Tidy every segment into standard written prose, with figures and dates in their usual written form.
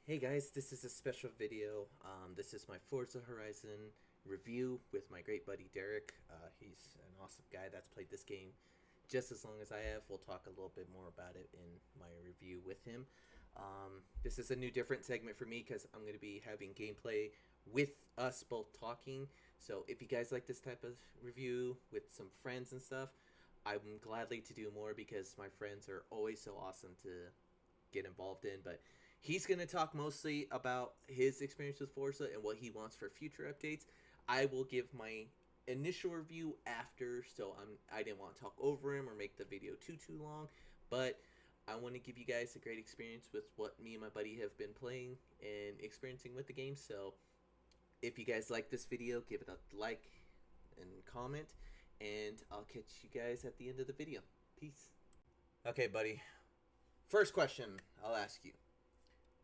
Hey guys, this is a special video. This is my Forza Horizon review with my great buddy Derek. He's an awesome guy that's played this game just as long as I have. We'll talk a little bit more about it in my review with him. This is a new different segment for me because I'm going to be having gameplay with us both talking. So if you guys like this type of review with some friends and stuff, I'm gladly to do more because my friends are always so awesome to get involved in. But he's going to talk mostly about his experience with Forza and what he wants for future updates. I will give my initial review after, so I didn't want to talk over him or make the video too long, but I want to give you guys a great experience with what me and my buddy have been playing and experiencing with the game. So if you guys like this video, give it a like and comment, and I'll catch you guys at the end of the video. Peace. Okay, buddy. First question I'll ask you.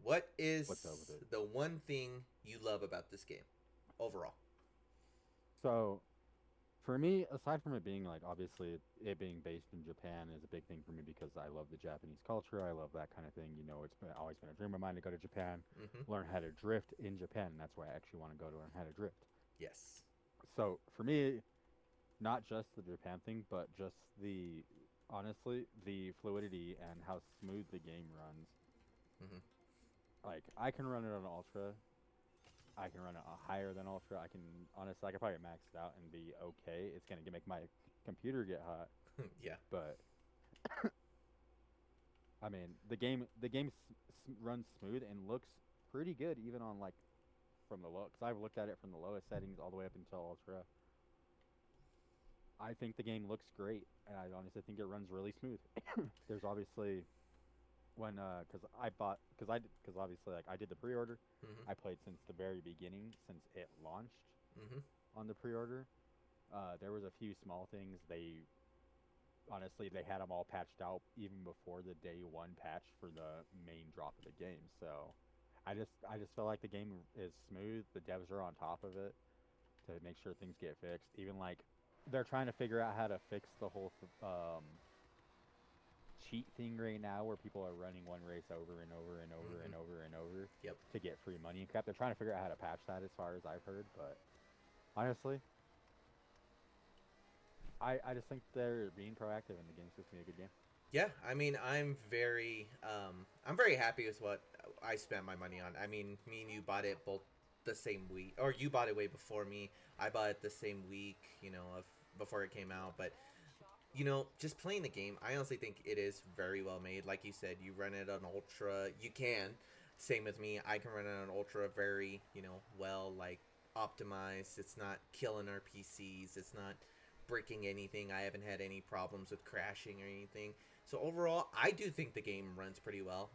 What What's up with is it? the one thing you love about this game overall? So, for me, aside from it being like obviously it being based in Japan is a big thing for me because I love the Japanese culture. I love that kind of thing. Always been a dream of mine to go to Japan, Mm-hmm. learn how to drift in Japan. And that's why I actually want to go to learn how to drift. Yes. So, for me, not just the Japan thing, but just honestly, the fluidity and how smooth the game runs. Mm-hmm. Like, I can run it on ultra. I can run it higher than ultra. I could probably max it out and be okay. It's gonna make my computer get hot, Yeah. but I mean the game runs smooth and looks pretty good even on like from the low. Because I've looked at it from the lowest settings all the way up until ultra. I think the game looks great, and I honestly think it runs really smooth. There's obviously when because obviously like I did the pre-order. Mm-hmm. I played since the very beginning, since it launched Mm-hmm. on the pre-order. There was a few small things. They had them all patched out even before the day one patch for the main drop of the game. So I just feel like the game is smooth. The devs are on top of it to make sure things get fixed. Even like they're trying to figure out how to fix the whole cheat thing right now where people are running one race over and over and over Mm-hmm. and over and over Yep. to get free money and crap. They're trying to figure out how to patch that as far as I've heard, but honestly, I just think they're being proactive and the game's supposed to be a good game. Yeah. I mean, I'm very happy with what I spent my money on. I mean, me and you bought it both the same week, or you bought it way before me. I bought it the same week, of before it came out, but just playing the game, I honestly think it is very well made. Like you said, you run it on ultra. You can. Same with me. I can run it on ultra very, well, like optimized. It's not killing our PCs. It's not breaking anything. I haven't had any problems with crashing or anything. So overall, I do think the game runs pretty well.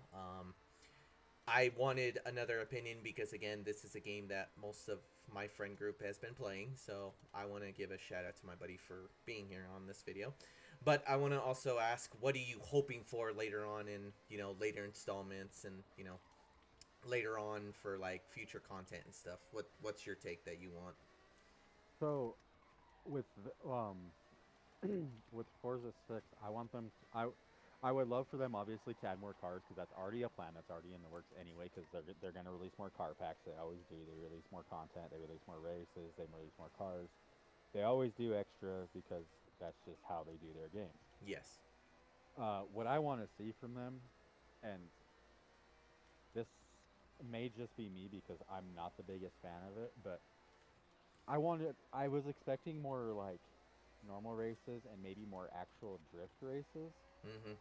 I wanted another opinion because again, this is a game that most of my friend group has been playing, so I want to give a shout out to my buddy for being here on this video. But I want to also ask, what are you hoping for later on in later installments and later on for like future content and stuff? What's your take that you want? So with with Forza 6, I would love for them obviously to add more cars because that's already a plan that's already in the works anyway because they're going to release more car packs. They always do. They release more content, they release more races, they release more cars. They always do extra because that's just how they do their games. Yes. What I want to see from them, and this may just be me because I'm not the biggest fan of it, but I was expecting more like normal races and maybe more actual drift races, Mm-hmm.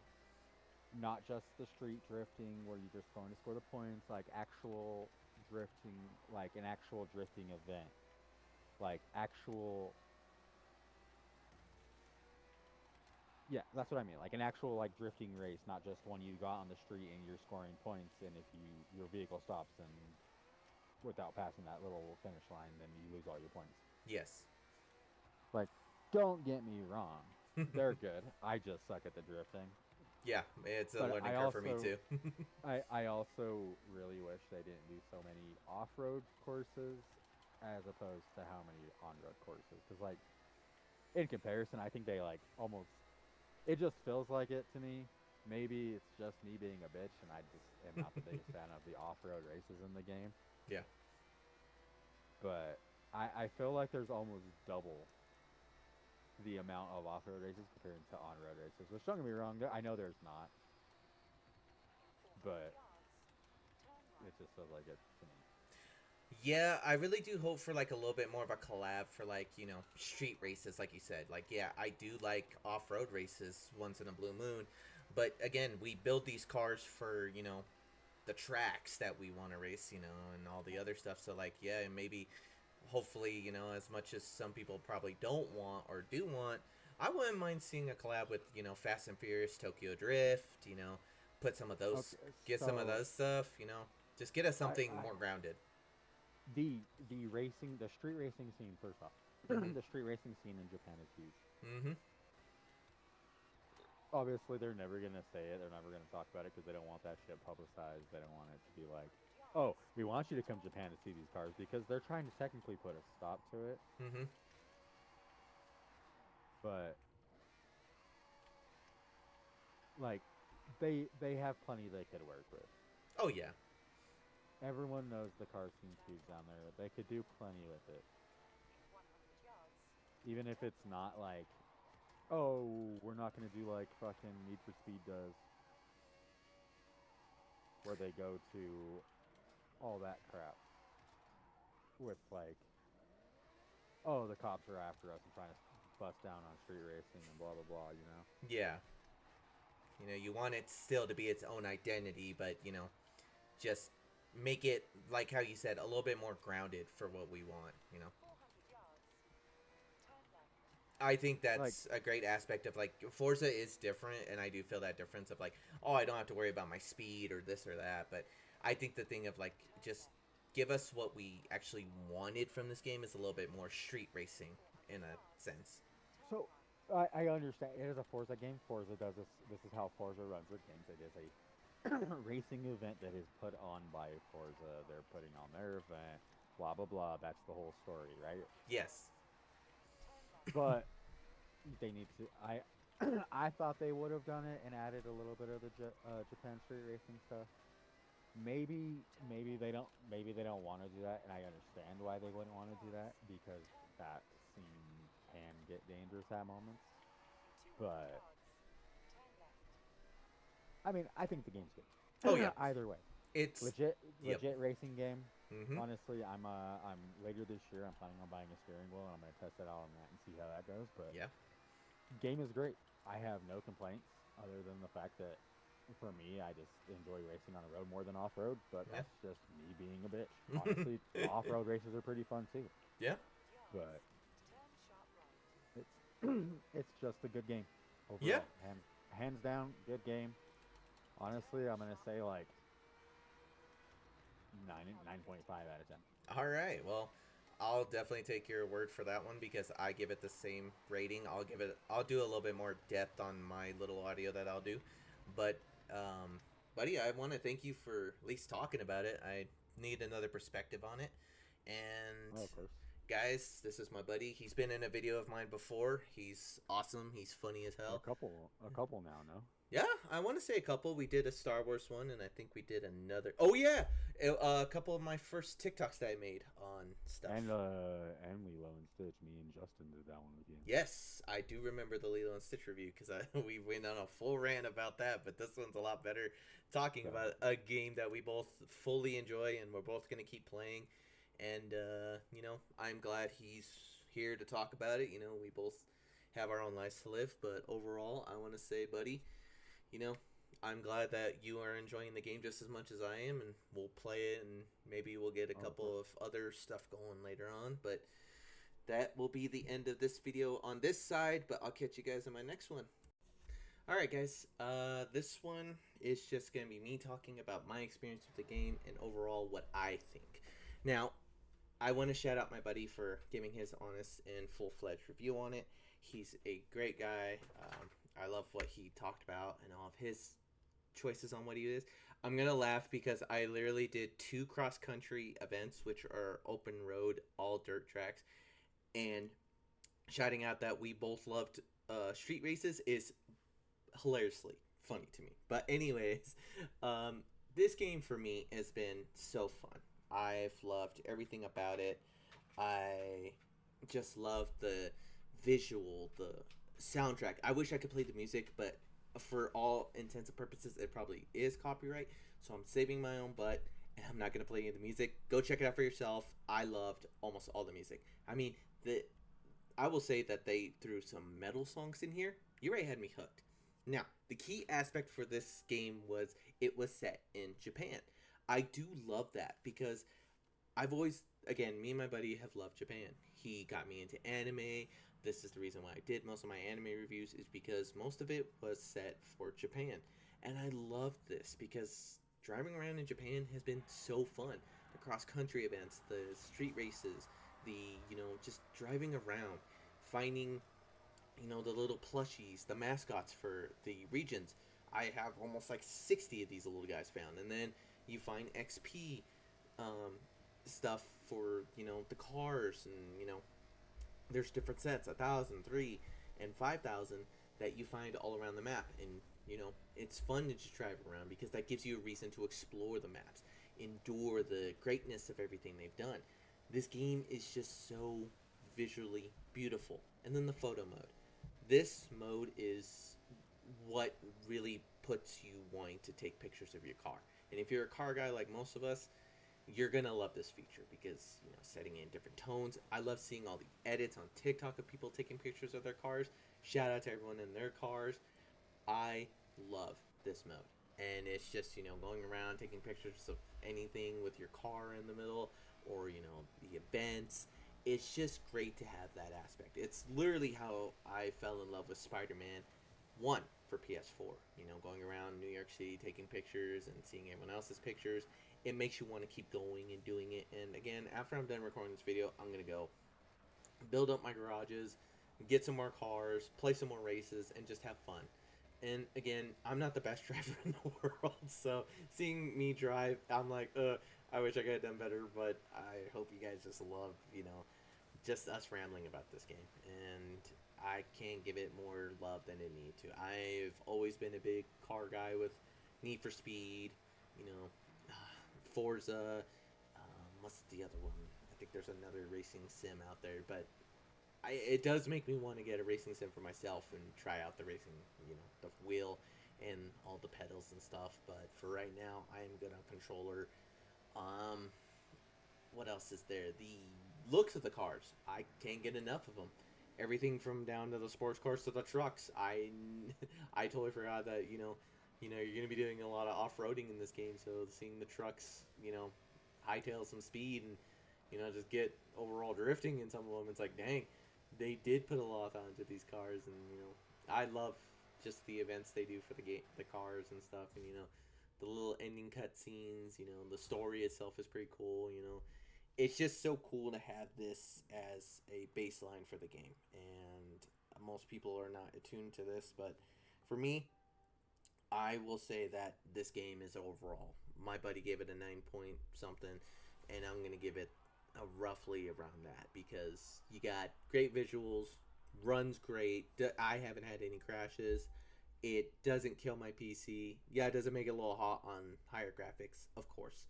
not just the street drifting where you're just going to score the points, like actual drifting, like an actual drifting event, like actual, yeah, that's what I mean, like an actual like drifting race, not just one you got on the street and you're scoring points, and if your vehicle stops and without passing that little finish line, then you lose all your points. Yes. Like, don't get me wrong, they're good. I just suck at the drifting. Yeah, it's a But learning curve for me too. I also really wish they didn't do so many off-road courses as opposed to how many on-road courses. Because in comparison, I think they like almost. It just feels like it to me maybe it's just me being a bitch, and I just am not the biggest fan of the off-road races in the game. Yeah. But I feel like there's almost double the amount of off-road races compared to on-road races. Which don't get me wrong, I know there's not, but it just feels like it to me. Yeah, I really do hope for like a little bit more of a collab for like, you know, street races like you said. Like yeah, I do like off-road races once in a blue moon, but again, we build these cars for, you know, the tracks that we want to race, you know, and all the other stuff. So like yeah, maybe hopefully, you know, as much as some people probably don't want or do want, I wouldn't mind seeing a collab with, you know, Fast and Furious, Tokyo Drift, you know, put some of those, Okay, get some of so those stuff, you know, just get us something I more grounded. the racing, the street racing scene. First off, Mm-hmm. the street racing scene in Japan is huge. Mm-hmm. Obviously, they're never gonna say it. They're never gonna talk about it because they don't want that shit publicized. They don't want it to be like, oh, we want you to come to Japan to see these cars because they're trying to technically put a stop to it. Mm-hmm. But like, they have plenty they could work with. Oh yeah. Everyone knows the car scene's huge down there. They could do plenty with it, even if it's not like, oh, we're not gonna do like fucking Need for Speed does, where they go to all that crap with like, oh, the cops are after us and trying to bust down on street racing and blah blah blah. You know. Yeah. You know, you want it still to be its own identity, but you know, just make it like how you said, a little bit more grounded for what we want, you know. I think Like, that's a great aspect of like Forza is different, and I do feel that difference of like, oh, I don't have to worry about my speed or this or that. But I think the thing of like just give us what we actually wanted from this game is a little bit more street racing in a sense. so I understand it is a Forza game. Forza does this. This is how Forza runs their games. It is a racing event that is put on by Forza. They're putting on their event. Blah blah blah. That's the whole story, right? Yes. But they need to. I thought they would have done it and added a little bit of the Japan street racing stuff. Maybe they don't. Maybe they don't want to do that, and I understand why they wouldn't want to do that because that scene can get dangerous at moments. But I mean, I think the game's Oh good. yeah. Either way, It's legit, yep. legit racing game. Mhm. Honestly, I'm later this year. I'm planning on buying a steering wheel, and I'm gonna test it out on that and see how that goes. But Yeah. game is great. I have no complaints other than the fact that for me, I just enjoy racing on the road more than off road. But Yeah. that's just me being a bitch. Honestly, off road races are pretty fun too. Yeah. But it's it's just a good game Yeah. overall. Hands down, good game. Honestly, I'm gonna say like 9.5 out of 10. All right. Well, I'll definitely take your word for that one because I give it the same rating. I'll do a little bit more depth on my little audio that I'll do. But buddy, I want to thank you for at least talking about it. I need another perspective on it. And Oh, of course. guys, this is my buddy. He's been in a video of mine before. He's awesome. He's funny as hell. A couple now, no? Yeah, I want to say a couple. We did a Star Wars one, and I think we did another. Oh yeah, a couple of my first TikToks that I made on stuff. And Lilo and Stitch. Me and Justin did that one with you. Yes, I do remember the Lilo and Stitch review because we went on a full rant about that. But this one's a lot better, talking about a game that we both fully enjoy and we're both gonna keep playing. And you know, I'm glad he's here to talk about it. You know, we both have our own lives to live, but overall, I want to say, buddy, you know, I'm glad that you are enjoying the game just as much as I am, and we'll play it, and maybe we'll get a couple of other stuff going later on. But that will be the end of this video on this side, but I'll catch you guys in my next one. Alright guys, this one is just going to be me talking about my experience with the game and overall what I think. Now, I want to shout out my buddy for giving his honest and full-fledged review on it. He's a great guy. I love what he talked about and all of his choices on what he is. I'm going to laugh because I literally did 2 cross-country events, which are open road, all dirt tracks. And shouting out that we both loved street races is hilariously funny to me. But anyways, um, this game for me has been so fun. I've loved everything about it. I just love the visual, the soundtrack. I wish I could play the music, but for all intents and purposes, it probably is copyright. So I'm saving my own butt, and I'm not gonna play any of the music. Go check it out for yourself. I loved almost all the music. I mean, the I will say that they threw some metal songs in here. You already had me hooked. Now, the key aspect for this game was it was set in Japan. I do love that because I've always, again, me and my buddy have loved Japan. He got me into anime. This is the reason why I did most of my anime reviews, is because most of it was set for Japan. And I love this because driving around in Japan has been so fun. The cross country events, the street races, just driving around, finding, the little plushies, the mascots for the regions. I have almost like 60 of these little guys found. And then you find XP um, stuff for the cars, and there's different sets, 1,003 and 5,000, that you find all around the map. And it's fun to just drive around because that gives you a reason to explore the maps, endure the greatness of everything they've done. This game is just so visually beautiful. And then the photo mode, this mode is what really puts you wanting to take pictures of your car. And if you're a car guy like most of us, you're gonna love this feature because setting it in different tones. I love seeing all the edits on TikTok of people taking pictures of their cars. Shout out to everyone in their cars. I love this mode, and it's just going around taking pictures of anything with your car in the middle, or the events. It's just great to have that aspect. It's literally how I fell in love with Spider-Man 1 for PS4. Going around New York City taking pictures and seeing everyone else's pictures. It makes you want to keep going and doing it. And again, after I'm done recording this video, I'm going to go build up my garages, get some more cars, play some more races, and just have fun. And again, I'm not the best driver in the world, so seeing me drive, I'm like, I wish I could have done better, but I hope you guys just love, just us rambling about this game. And I can't give it more love than it needs to. I've always been a big car guy with Need for Speed, you know, Forza. What's the other one? I think there's another racing sim out there, but it does make me want to get a racing sim for myself and try out the racing, the wheel and all the pedals and stuff. But for right now, I am good on controller. Um, what else is there? The looks of the cars, I can't get enough of them. Everything from down to the sports cars to the trucks. I totally forgot that you're gonna be doing a lot of off roading in this game. So seeing the trucks, hightail some speed and just get overall drifting in some of them, it's like, dang, they did put a lot onto these cars. And I love just the events they do for the game, the cars and stuff, and the little ending cutscenes. The story itself is pretty cool. It's just so cool to have this as a baseline for the game. And most people are not attuned to this, but for me, I will say that this game is overall. My buddy gave it a 9 point something, and I'm gonna give it a roughly around that because you got great visuals, runs great. I haven't had any crashes. It doesn't kill my PC. Yeah, it doesn't make it a little hot on higher graphics, of course.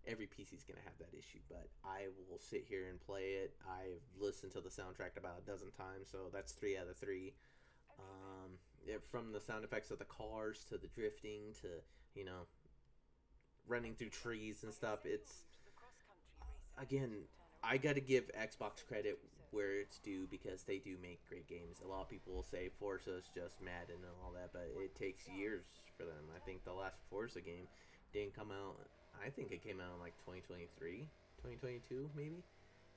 Every PC is gonna have that issue, but I will sit here and play it. I've listened to the soundtrack about a dozen times, so that's 3 out of 3. From the sound effects of the cars to the drifting to running through trees and stuff, it's again, I gotta give Xbox credit where it's due because they do make great games. A lot of people will say Forza is just Madden and all that, but it takes years for them. I think the last Forza game didn't come out. I think it came out in like 2023, 2022 maybe.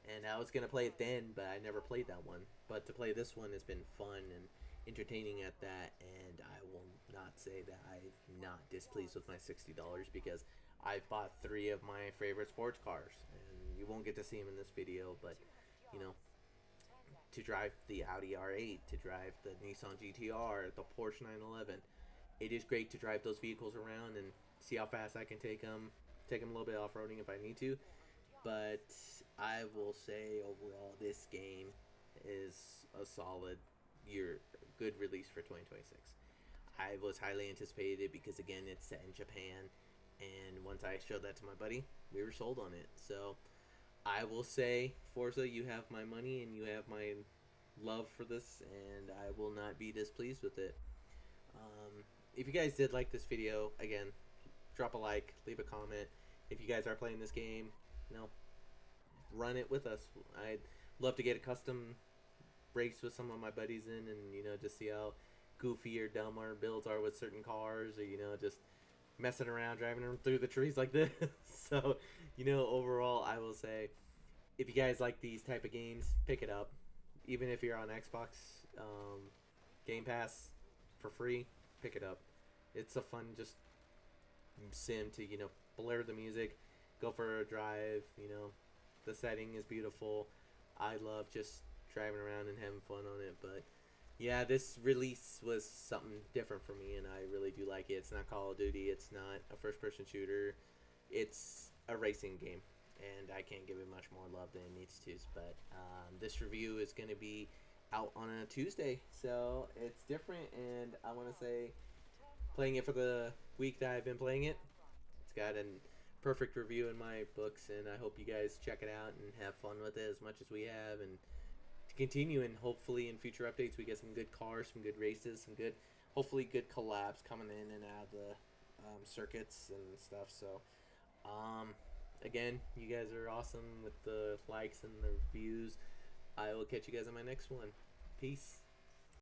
And I was gonna play it then, but I never played that one. But to play this one has been fun and entertaining at that. And I will not say that I'm not displeased with my $60 because I've bought 3 of my favorite sports cars, and you won't get to see them in this video, but to drive the Audi R8, to drive the Nissan GTR, the Porsche 911, it is great to drive those vehicles around and see how fast I can take them a little bit off-roading if I need to. But I will say overall this game is a solid good release for 2026. I was highly anticipated because again, it's set in Japan, and once I showed that to my buddy, we were sold on it. So I will say, Forza, you have my money and you have my love for this, and I will not be displeased with it. If you guys did like this video, again, drop a like, leave a comment. If you guys are playing this game, you know, run it with us. I'd love to get a custom race with some of my buddies in, and just see how goofy or dumb our builds are with certain cars, or just messing around driving them through the trees like this. So overall, I will say, if you guys like these type of games, pick it up. Even if you're on Xbox Game Pass for free, pick it up. It's a fun just sim to blare the music, go for a drive. The setting is beautiful. I love just driving around and having fun on it. But yeah, this release was something different for me, and I really do like it. It's not Call of Duty. It's not a first-person shooter. It's a racing game, and I can't give it much more love than it needs to. But this review is going to be out on a Tuesday, so it's different, and I want to say, playing it for the week that I've been playing it, it's got a perfect review in my books, and I hope you guys check it out and have fun with it as much as we have, and to continue, and hopefully in future updates we get some good cars, some good races, some good, hopefully good collabs coming in and out of the circuits and stuff. So again, you guys are awesome with the likes and the reviews. I will catch you guys on my next one. Peace.